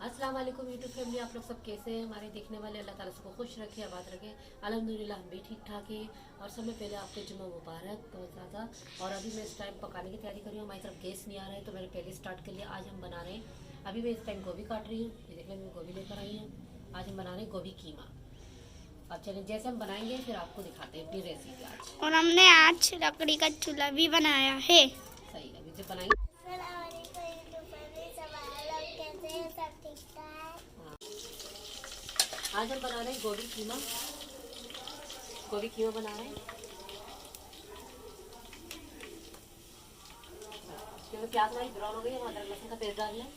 अस्सलाम वालेकुम YouTube family, आप लोग सब कैसे हैं? हमारे देखने वाले अल्लाह ताला सबको खुश रखे, आबाद रखे। अल्हम्दुलिल्लाह हम भी ठीक ठाक हैं। और सब में पहले आपको जुम्मा मुबारक बहुत ज़्यादा। और अभी मैं इस टाइम पकाने की तैयारी कर रही हूँ। हमारी तरफ गैस नहीं आ रहा है तो मैंने पहले स्टार्ट कर लिया। आज हम बना रहे हैं, अभी मैं इस टाइम गोभी काट रही हूँ। ये देख लें, मैं गोभी लेकर आई हूँ। आज हम बना रहे हैं गोभी कीमा। अब चलिए जैसे हम बनाएंगे फिर आपको दिखाते हैं अपनी रेसिपी आज। और हमने आज लकड़ी का चूल्हा भी बनाया है। सही, अभी जो बनाएंगे। आज हम बना रहे हैं गोभी कीमा। गोभी कीमा बना रहे हैं। क्योंकि प्याज हमारी ब्राउन हो गई है, अदरक लहसुन का पेस्ट डाल लें।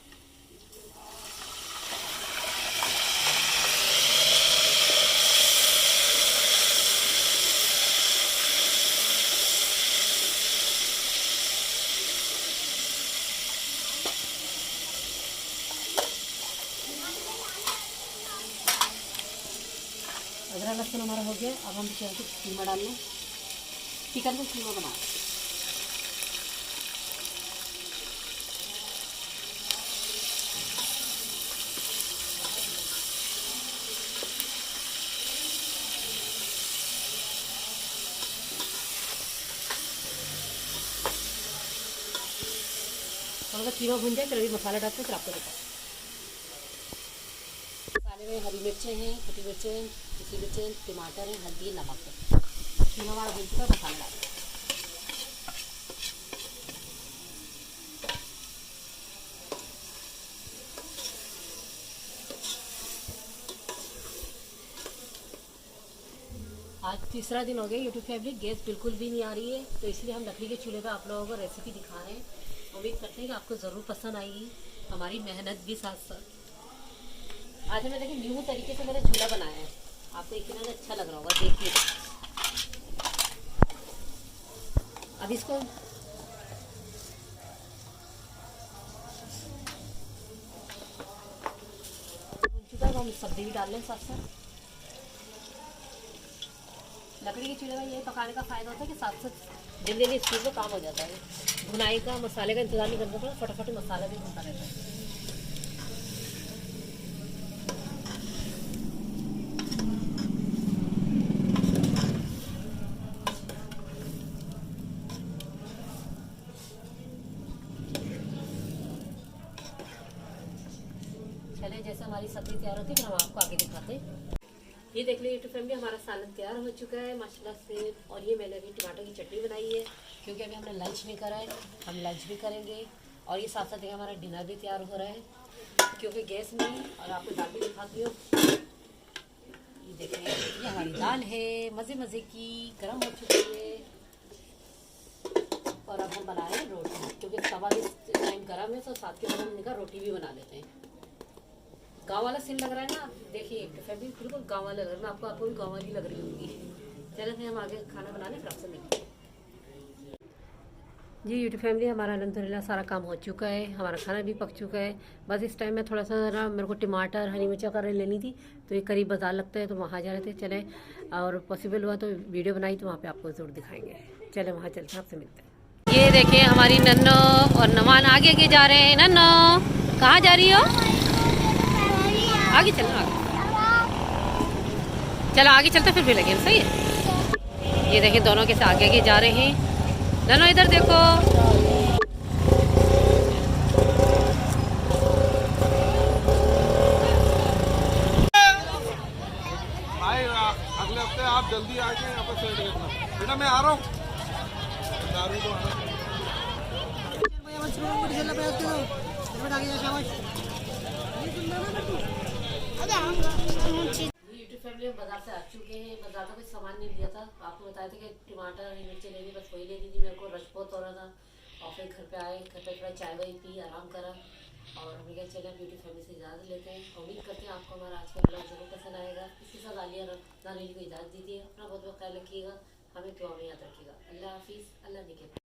अदरक लहसुन हमारा हो गया। अब हम कीमा डाल लें। चिकन का कीमा बना लें। थोड़ा सा कीमा भून जाए फिर अभी मसाला डालते हैं, फिर आपको बताओ। मसाले में हरी मिर्चें हैं, खटी मिर्चें, सूखी मिर्चें, टमाटर हैं, हल्दी, नमक है। कीमा हमारा भून चुका, मसाला डालते हैं। आज तीसरा दिन हो गया यूट्यूब फैमिली, गैस बिल्कुल भी नहीं आ रही है, तो इसलिए हम लकड़ी के चूल्हे पे आप लोगों को रेसिपी दिखा रहे हैं। उम्मीद करते हैं कि आपको ज़रूर पसंद आएगी, हमारी मेहनत भी साथ साथ। आज हमें देखिए न्यू तरीके से मैंने चूल्हा बनाया है, आपको यकीनन अच्छा लग रहा होगा, देखिए। अब इसको चुका है, हम सब्जी भी डाल लें साथ साथ। लकड़ी के चूल्हे में ये पकाने का फ़ायदा होता है कि साथ साथ जल्दी जल्दी स्पीड में काम हो जाता है। भुनाई का, मसाले का इंतज़ार नहीं करना पड़ता, फटाफट मसाला भी भुनता रहता है। चले जैसे हमारी सब्ज़ी तैयार होती है फिर हम आपको आगे दिखाते हैं। ये देख लीजिए यूट्यूब फैमिली, हमारा सालन तैयार हो चुका है माशाल्लाह से। और ये मैंने अभी टमाटर की चटनी बनाई है, क्योंकि अभी हमने लंच नहीं करा है, हम लंच भी करेंगे। और ये साथ साथ हमारा डिनर भी तैयार हो रहा है, क्योंकि गैस नहीं। और आपको दाल भी दिखाती हूँ, ये देखें, ये हमारी दाल है मज़े मज़े की, गर्म हो चुकी है। और अब हम बना रहे हैं रोटी, क्योंकि तवा भी टाइम गर्म है, तो साथ के साथ हम रोटी भी बना लेते हैं। गाँव वाला सीन लग रहा है ना, देखिए फैमिली, बिल्कुल गाँव वाला लग रहा है ना आपको, आपको भी गाँव वाली लग रही होगी। चले फिर हम आगे खाना बनाने फिर आपसे मिलते हैं। जी यूट्यूब फैमिली, हमारा अल्हम्दुलिल्लाह सारा काम हो चुका है, हमारा खाना भी पक चुका है। बस इस टाइम में थोड़ा सा ना मेरे को टमाटर, हरी मिर्च वगैरह लेनी थी, तो ये करीब बाज़ार लगता है, तो वहाँ जा रहे थे। चले, और पॉसिबल हुआ तो वीडियो बनाई, तो वहाँ पे आपको ज़रूर दिखाएंगे। चले वहाँ चलते हैं, आपसे मिलते हैं। ये देखें हमारी नन्नो और नमान आगे आगे जा रहे हैं। नन्नो कहाँ जा रही हो? आगे चलो, आगे चलो, आगे चलते फिर मिलेंगे, सही है। ये देखिए दोनों के साथ आगे आगे जा रहे हैं। नन्नो इधर देखो। भाई अगले हफ्ते आप जल्दी आके यहाँ पर सेट करना। बेटा मैं आ रहा हूँ। यूट्यूब फैमिली हम बाजार से आ चुके हैं। बाजार का कुछ सामान नहीं लिया था, आपको बताया था कि टमाटर, हरी मिर्ची लेनी, बस वही लेनी थी। मेरे को रश बहुत हो रहा था, और फिर घर पे आए, घर पे थोड़ा चाय वाय पी, आराम करा। और हमें क्या, चले यूट्यूब फैमिली से इजाज़त लेते हैं। उम्मीद करते हैं आपको हमारा आज का ब्लॉग जरूर पसंद आएगा। इसके साथ आलिया नानी को इजाज़त दीजिए। अपना बहुत बहुत ख्याल रखिएगा, हमें दुआ में याद रखिएगा। अल्लाह हाफिज़, अल्लाह निगहबान।